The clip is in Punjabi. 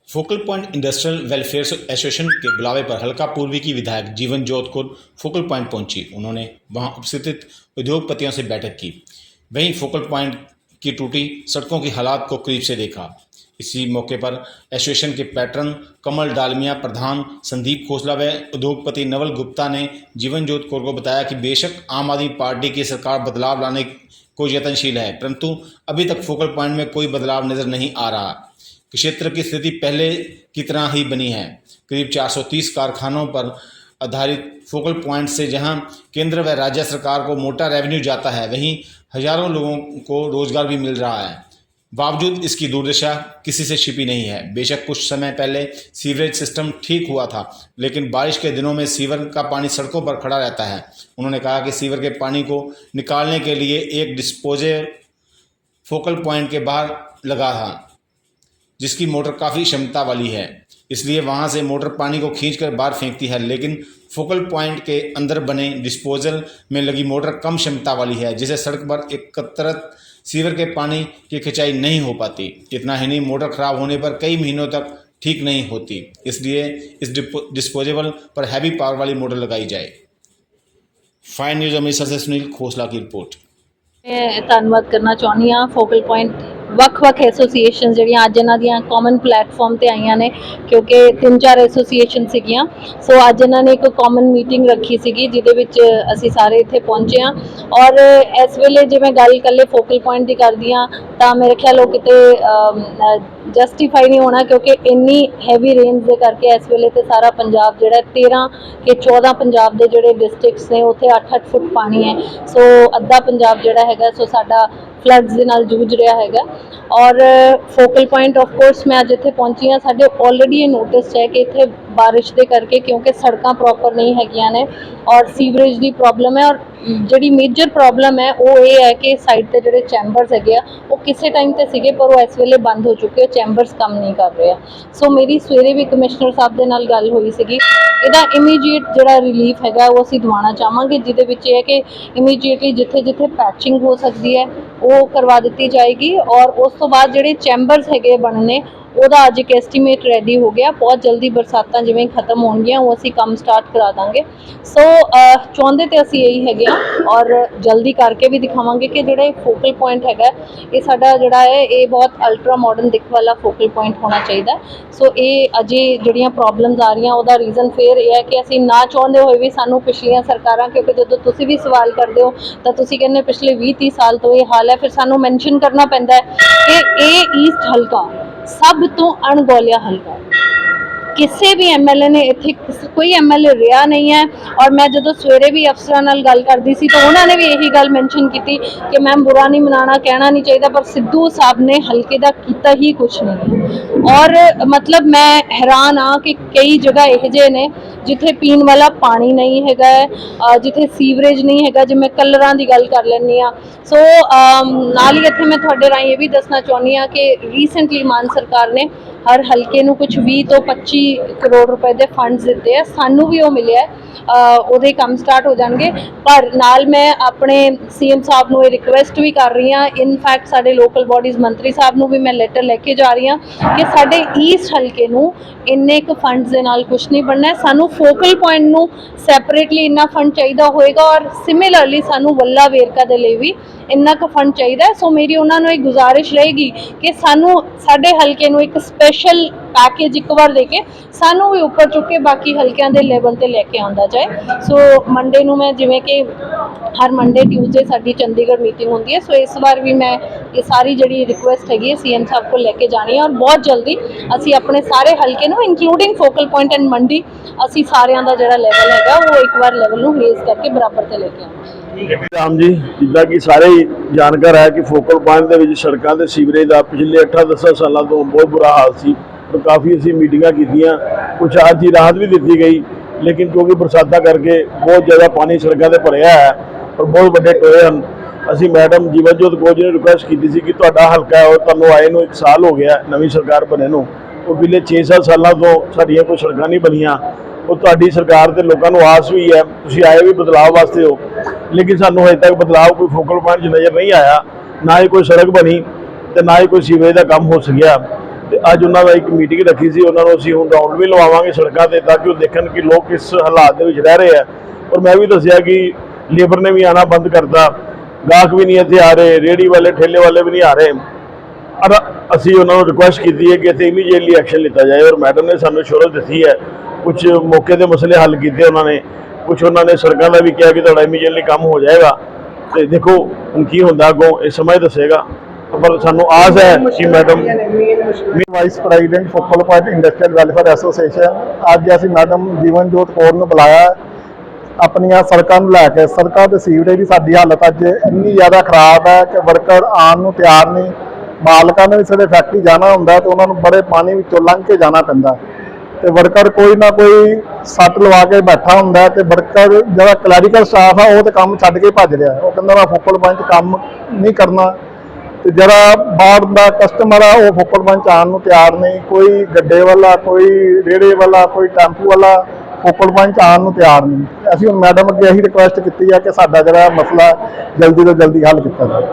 Focal point industrial welfare association के बुलावे पर हल्का पूर्वी की विधायक जीवन जोत कौर फोकल पॉइंट पहुंची। उन्होंने वहां उपस्थित उद्योगपतियों से बैठक की। वहीं फोकल पॉइंट की टूटी सड़कों की हालात को करीब से देखा। इसी मौके पर एसोसिएशन के पैटर्न कमल डालमिया, प्रधान संदीप खोसला व उद्योगपति नवल गुप्ता ने जीवन जोत कौर को बताया कि बेशक आम आदमी पार्टी की सरकार बदलाव लाने को यत्नशील है, परंतु अभी तक फोकल पॉइंट में कोई बदलाव नजर नहीं आ रहा। क्षेत्र की स्थिति पहले की तरह ही बनी है। करीब 430 कारखानों पर आधारित फोकल पॉइंट से जहां केंद्र व राज्य सरकार को मोटा रेवेन्यू जाता है, वहीं हजारों लोगों को रोजगार भी मिल रहा है। बावजूद इसकी दुर्दशा किसी से छिपी नहीं है। बेशक कुछ समय पहले सीवरेज सिस्टम ठीक हुआ था, लेकिन बारिश के दिनों में सीवर का पानी सड़कों पर खड़ा रहता है। उन्होंने कहा कि सीवर के पानी को निकालने के लिए एक डिस्पोजर फोकल पॉइंट के बाहर लगा था, जिसकी मोटर काफ़ी क्षमता वाली है, इसलिए वहां से मोटर पानी को खींचकर बाहर फेंकती है। लेकिन फोकल पॉइंट के अंदर बने डिस्पोजल में लगी मोटर कम क्षमता वाली है, जिसे सड़क पर एकत्रित सीवर के पानी की खिंचाई नहीं हो पाती। इतना ही नहीं, मोटर खराब होने पर कई महीनों तक ठीक नहीं होती। इसलिए इस डिस्पोजेबल पर हैवी पावर वाली मोटर लगाई जाए। फाइन न्यूज़ अमृतसर से सुनील खोसला की रिपोर्ट। मैं धन्यवाद करना चाहनी हाँ फोकल पॉइंट ਵੱਖ-ਵੱਖ ਐਸੋਸੀਏਸ਼ਨ ਜਿਹੜੀਆਂ ਅੱਜ ਇਹਨਾਂ ਦੀਆਂ ਕਾਮਨ ਪਲੇਟਫਾਰਮ ਤੇ ਆਈਆਂ ਨੇ, ਕਿਉਂਕਿ 3-4 ਐਸੋਸੀਏਸ਼ਨ ਸੀਗੀਆਂ। ਸੋ ਅੱਜ ਇਹਨਾਂ ਨੇ ਇੱਕ ਕਾਮਨ ਮੀਟਿੰਗ ਰੱਖੀ ਸੀਗੀ, ਜਿਹਦੇ ਵਿੱਚ ਅਸੀਂ ਸਾਰੇ ਇੱਥੇ ਪਹੁੰਚੇ ਹਾਂ। ਔਰ ਇਸ ਵੇਲੇ ਜੇ ਮੈਂ ਗੱਲ ਇਕੱਲੇ ਫੋਕਲ ਪੁਆਇੰਟ ਦੀ ਕਰਦੀ ਹਾਂ ਤਾਂ ਮੇਰੇ ਖਿਆਲ ਉਹ ਕਿਤੇ ਜਸਟੀਫਾਈ ਨਹੀਂ ਹੋਣਾ, ਕਿਉਂਕਿ ਇੰਨੀ ਹੈਵੀ ਰੇਨਸ ਦੇ ਕਰਕੇ ਇਸ ਵੇਲੇ ਤੇ ਸਾਰਾ ਪੰਜਾਬ ਜਿਹੜਾ 13 ਕਿ 14 ਪੰਜਾਬ ਦੇ ਜਿਹੜੇ ਡਿਸਟ੍ਰਿਕਟਸ ਨੇ ਉੱਥੇ 8-8 ਫੁੱਟ ਪਾਣੀ ਹੈ। ਸੋ ਅੱਧਾ ਪੰਜਾਬ ਜਿਹੜਾ ਹੈਗਾ ਸੋ ਸਾਡਾ फ्लड्स ਦੇ ਨਾਲ ਜੂਝ ਰਿਹਾ ਹੈਗਾ। और फोकल पॉइंट ऑफ कोर्स मैं अज इत्थे पहुंची हाँ, साडे ऑलरेडी ये नोटिस है कि इत्थे बारिश के करके क्योंकि सड़कां प्रॉपर नहीं हैगियां ने और सीवरेज की प्रॉब्लम है। और जिहड़ी मेजर प्रॉब्लम है वो ये है कि साइड ते जिहड़े चैंबर्स है वो किसी टाइम ते सीगे पर वो इस वेले बंद हो चुके, चैंबर्स काम नहीं कर रहे। सो मेरी सवेरे भी कमिश्नर साहब दे नाल गल हुई सीगी, इहदा इमीडिएट जिहड़ा रिलीफ है वो असीं दिवाना चाहांगे, जिहदे विच है कि इमीडिएटली जिथे जिथे पैचिंग हो सकती है वो करवा दी जाएगी। और उस तो बाद जिहड़े चैंबर्स है बनने ਉਹਦਾ ਅੱਜ ਇੱਕ ਐਸਟੀਮੇਟ ਰੈਡੀ ਹੋ ਗਿਆ। ਬਹੁਤ ਜਲਦੀ ਬਰਸਾਤਾਂ ਜਿਵੇਂ ਖਤਮ ਹੋਣਗੀਆਂ ਉਹ ਅਸੀਂ ਕੰਮ ਸਟਾਰਟ ਕਰਾ ਦਾਂਗੇ। ਸੋ ਚਾਹੁੰਦੇ ਤੇ ਅਸੀਂ ਇਹੀ ਹੈਗੇ ਆ ਔਰ ਜਲਦੀ ਕਰਕੇ ਵੀ ਦਿਖਾਵਾਂਗੇ ਕਿ ਜਿਹੜਾ ਇਹ ਫੋਕਲ ਪੁਆਇੰਟ ਹੈਗਾ ਇਹ ਸਾਡਾ ਜਿਹੜਾ ਹੈ ਇਹ ਬਹੁਤ ਅਲਟਰਾ ਮਾਡਰਨ ਦਿਖ ਵਾਲਾ ਫੋਕਲ ਪੁਆਇੰਟ ਹੋਣਾ ਚਾਹੀਦਾ। ਸੋ ਇਹ ਅਜੇ ਜਿਹੜੀਆਂ ਪ੍ਰੋਬਲਮਸ ਆ ਰਹੀਆਂ ਉਹਦਾ ਰੀਜ਼ਨ ਫਿਰ ਇਹ ਹੈ ਕਿ ਅਸੀਂ ਨਾ ਚਾਹੁੰਦੇ ਹੋਏ ਵੀ ਸਾਨੂੰ ਪਿਛਲੀਆਂ ਸਰਕਾਰਾਂ, ਕਿਉਂਕਿ ਜਦੋਂ ਤੁਸੀਂ ਵੀ ਸਵਾਲ ਕਰਦੇ ਹੋ ਤਾਂ ਤੁਸੀਂ ਕਹਿੰਦੇ ਪਿਛਲੇ 20-30 ਸਾਲ ਤੋਂ ਇਹ ਹਾਲ ਹੈ, ਫਿਰ ਸਾਨੂੰ ਮੈਂਸ਼ਨ ਕਰਨਾ ਪੈਂਦਾ ਹੈ ਕਿ ਇਹ ਈਸਟ ਹਲਕਾ सब तो अणगौलिया हलका, किसी भी MLA ने इत्थे कोई MLA रहा नहीं है। और मैं जो सवेरे भी अफसरां नाल गल करदी सी तो उन्होंने भी यही गल मैंशन की कि मैम बुरा नहीं मनाना, कहना नहीं चाहिए, पर सिद्धू साहब ने हल्के का किया ही कुछ नहीं। और मतलब मैं हैरान हाँ कि कई जगह यह जे ने जिथे पीण वाला पानी नहीं हैगा, जिथे सीवरेज नहीं हैगा। जो मैं कलरां दी गल कर लैनी हाँ। सो नाल ही इत्थे मैं तुहाडे राहीं ये भी दसना चाहुंदी हाँ कि रीसेंटली मान सरकार ने हर हल्के नूं कुछ 20 तो 25 करोड़ रुपए के फंड्स दिते हैं, सानू भी वो मिले ਉਹਦੇ ਕੰਮ ਸਟਾਰਟ ਹੋ ਜਾਣਗੇ। ਪਰ ਨਾਲ ਮੈਂ ਆਪਣੇ CM ਸਾਹਿਬ ਨੂੰ ਇਹ ਰਿਕੁਐਸਟ ਵੀ ਕਰ ਰਹੀ ਹਾਂ, ਇਨਫੈਕਟ ਸਾਡੇ ਲੋਕਲ ਬਾਡੀਜ਼ ਮੰਤਰੀ ਸਾਹਿਬ ਨੂੰ ਵੀ ਮੈਂ ਲੈਟਰ ਲੈ ਕੇ ਜਾ ਰਹੀ ਹਾਂ ਕਿ ਸਾਡੇ ਈਸਟ ਹਲਕੇ ਨੂੰ ਇੰਨੇ ਕੁ ਫੰਡਸ ਦੇ ਨਾਲ ਕੁਝ ਨਹੀਂ ਬਣਨਾ। ਸਾਨੂੰ ਫੋਕਲ ਪੁਆਇੰਟ ਨੂੰ ਸੈਪਰੇਟਲੀ ਇੰਨਾ ਫੰਡ ਚਾਹੀਦਾ ਹੋਏਗਾ ਔਰ ਸਿਮਿਲਰਲੀ ਸਾਨੂੰ ਵੱਲਾ ਵੇਰਕਾ ਦੇ ਲਈ ਵੀ ਇੰਨਾ ਕੁ ਫੰਡ ਚਾਹੀਦਾ। ਸੋ ਮੇਰੀ ਉਹਨਾਂ ਨੂੰ ਇੱਕ ਗੁਜ਼ਾਰਿਸ਼ ਰਹੇਗੀ ਕਿ ਸਾਨੂੰ ਸਾਡੇ ਹਲਕੇ ਨੂੰ ਇੱਕ ਸਪੈਸ਼ਲ ਪੈਕੇਜ ਇੱਕ ਵਾਰ ਦੇ ਕੇ ਸਾਨੂੰ ਵੀ ਉੱਪਰ ਚੁੱਕ ਕੇ ਬਾਕੀ ਹਲਕਿਆਂ ਦੇ ਲੈਵਲ ਤੇ ਲੈ ਕੇ ਆਉਂਦਾ ਜਾਏ। ਸੋ ਮੰਡੇ ਨੂੰ ਮੈਂ ਜਿਵੇਂ ਕਿ ਹਰ ਮੰਡੇ ਟਿਊਜ਼ਡੇ ਸਾਡੀ ਚੰਡੀਗੜ੍ਹ ਮੀਟਿੰਗ ਹੁੰਦੀ ਹੈ, ਸੋ ਇਸ ਵਾਰ ਵੀ ਮੈਂ ਇਹ ਸਾਰੀ ਜਿਹੜੀ ਰਿਕੁਐਸਟ ਹੈਗੀ ਹੈ CM ਸਾਹਿਬ ਕੋਲ ਲੈ ਕੇ ਜਾਣੀ ਹੈ ਔਰ ਬਹੁਤ ਜਲਦੀ ਅਸੀਂ ਆਪਣੇ ਸਾਰੇ ਹਲਕੇ ਨੂੰ ਇਨਕਲੂਡਿੰਗ ਫੋਕਲ ਪੁਆਇੰਟ ਐਂਡ ਮੰਡੀ ਅਸੀਂ ਸਾਰਿਆਂ ਦਾ ਜਿਹੜਾ ਲੈਵਲ ਹੈਗਾ ਉਹ ਇੱਕ ਵਾਰ ਲੈਵਲ ਨੂੰ ਰੇਜ਼ ਕਰਕੇ ਬਰਾਬਰ ਤੇ ਲੈ ਕੇ ਆਵਾਂਗੇ। ਰਾਮ ਜੀ, ਜਿੱਦਾਂ ਕਿ ਸਾਰੇ ਜਾਣਕਾਰ ਹੈ ਕਿ ਫੋਕਲ ਪੁਆਇੰਟ ਦੇ ਵਿੱਚ ਸੜਕਾਂ ਤੇ ਸੀਵਰੇਜ ਦਾ ਪਿਛਲੇ 8-10 ਸਾਲਾਂ ਤੋਂ ਬਹੁਤ ਬੁਰਾ ਹਾਲ ਸੀ। तो काफ़ी असी मीटिंगां कीतियां, कुछ आज की राहत भी दी गई, लेकिन क्योंकि बरसात करके बहुत ज़्यादा पानी सड़कों पर भरिया है और बहुत बड़े टोए हैं। असी मैडम जीवनजोत कौर जी ने रिक्वेस्ट की सी कि तुहाडा हल्का है और तुहानूं आए नूं 1 साल हो गया नवीं सरकार बने नूं, और पिछले 6-7 सालों तो साडियां कोई सड़कां नहीं बनियां। और तुहाडी सरकार ते लोकां नूं आस भी है, तुसीं आए भी बदलाव वास्ते हो, लेकिन सानूं अजे तक बदलाव कोई फोकल पॉइंट नज़र नहीं आया। ना ही कोई सड़क बनी तो ना ही कोई सीवरेज का काम हो सकिया। ਤੇ ਅੱਜ ਉਹਨਾਂ ਦਾ ਇੱਕ ਮੀਟਿੰਗ ਰੱਖੀ ਸੀ। ਉਹਨਾਂ ਨੂੰ ਅਸੀਂ ਹੁਣ ਰਾਉਂਡ ਵੀ ਲਵਾਵਾਂਗੇ ਸੜਕਾਂ ਤੇ, ਤਾਂ ਕਿ ਉਹ ਦੇਖਣ ਕਿ ਲੋਕ ਕਿਸ ਹਾਲਾਤ ਦੇ ਵਿੱਚ ਰਹਿ ਰਹੇ ਆ। ਔਰ ਮੈਂ ਵੀ ਦੱਸਿਆ ਕਿ ਲੇਬਰ ਨੇ ਵੀ ਆਣਾ ਬੰਦ ਕਰਤਾ, ਗਾਹਕ ਵੀ ਨਹੀਂ ਇੱਥੇ ਆ ਰਹੇ, ਰੇਹੜੀ ਵਾਲੇ ਠੇਲੇ ਵਾਲੇ ਵੀ ਨਹੀਂ ਆ ਰਹੇ। ਔਰ ਅਸੀਂ ਉਹਨਾਂ ਨੂੰ ਰਿਕੁਐਸਟ ਕੀਤੀ ਹੈ ਕਿ ਇੱਥੇ ਇਮੀਡੀਏਟਲੀ ਐਕਸ਼ਨ ਲਿੱਤਾ ਜਾਏ। ਔਰ ਮੈਡਮ ਨੇ ਸਾਨੂੰ ਅਸ਼ੋਰੈਂਸ ਦਿੱਤੀ ਹੈ, ਕੁਝ ਮੌਕੇ ਦੇ ਮਸਲੇ ਹੱਲ ਕੀਤੇ ਉਹਨਾਂ ਨੇ, ਕੁਝ ਉਹਨਾਂ ਨੇ ਸੜਕਾਂ ਦਾ ਵੀ ਕਿਹਾ ਕਿ ਤੁਹਾਡਾ ਇਮੀਡੀਏਟਲੀ ਕੰਮ ਹੋ ਜਾਏਗਾ। ਤੇ ਦੇਖੋ ਹੁਣ ਕੀ ਹੁੰਦਾ, ਅੱਗੋਂ ਇਹ ਸਮਾਂ ਦੱਸੇਗਾ, ਪਰ ਸਾਨੂੰ ਆਸ ਹੈ ਕਿ madam vice president focal point industrial welfare association, ਅੱਜ ਅਸੀਂ ਮੈਡਮ ਜੀਵਨਜੋਤ ਕੌਰ ਨੂੰ ਬੁਲਾਇਆ ਆਪਣੀਆਂ ਸੜਕਾਂ ਨੂੰ ਲੈ ਕੇ। ਸੜਕਾਂ ਤੇ ਸੀਵਰੇਜ ਦੀ ਸਾਡੀ ਹਾਲਤ ਅੱਜ ਇੰਨੀ ਜ਼ਿਆਦਾ ਖਰਾਬ ਹੈ ਕਿ ਵਰਕਰ ਆਉਣ ਨੂੰ ਤਿਆਰ ਨਹੀਂ। ਮਾਲਕਾਂ ਨੇ ਵੀ ਸਾਡੇ ਫੈਕਟਰੀ ਜਾਣਾ ਹੁੰਦਾ ਤੇ ਉਹਨਾਂ ਨੂੰ ਬੜੇ ਪਾਣੀ ਵਿੱਚੋਂ ਲੰਘ ਕੇ ਜਾਣਾ ਪੈਂਦਾ, ਤੇ ਵਰਕਰ ਕੋਈ ਨਾ ਕੋਈ ਸੱਟ ਲਵਾ ਕੇ ਬੈਠਾ ਹੁੰਦਾ, ਤੇ ਵਰਕਰ ਜਿਹੜਾ ਕਲੈਰੀਕਲ ਸਟਾਫ ਆ ਉਹ ਤੇ ਕੰਮ ਛੱਡ ਕੇ ਭੱਜ ਰਿਹਾ। ਉਹ ਕਹਿੰਦਾ ਮੈਂ ਫੋਕਲ ਪੁਆਇੰਟ ਕੰਮ ਨਹੀਂ ਕਰਨਾ, ਤੇ ਜਿਹੜਾ ਬਾਹਰ ਦਾ ਕਸਟਮਰ ਆ ਉਹ ਫੋਕਲ ਪੁਆਇੰਟ ਆਉਣ ਨੂੰ ਤਿਆਰ ਨਹੀਂ। ਕੋਈ ਗੱਡੇ ਵਾਲਾ, ਕੋਈ ਰੇੜੇ ਵਾਲਾ, ਕੋਈ ਟੈਂਪੂ ਵਾਲਾ ਫੋਕਲ ਪੁਆਇੰਟ ਆਉਣ ਨੂੰ ਤਿਆਰ ਨਹੀਂ। ਅਸੀਂ ਹੁਣ ਮੈਡਮ ਅੱਗੇ ਇਹੀ ਰਿਕੁਐਸਟ ਕੀਤੀ ਹੈ ਕਿ ਸਾਡਾ ਜਿਹੜਾ ਮਸਲਾ ਜਲਦੀ ਤੋਂ ਜਲਦੀ ਹੱਲ ਕੀਤਾ ਜਾਵੇ।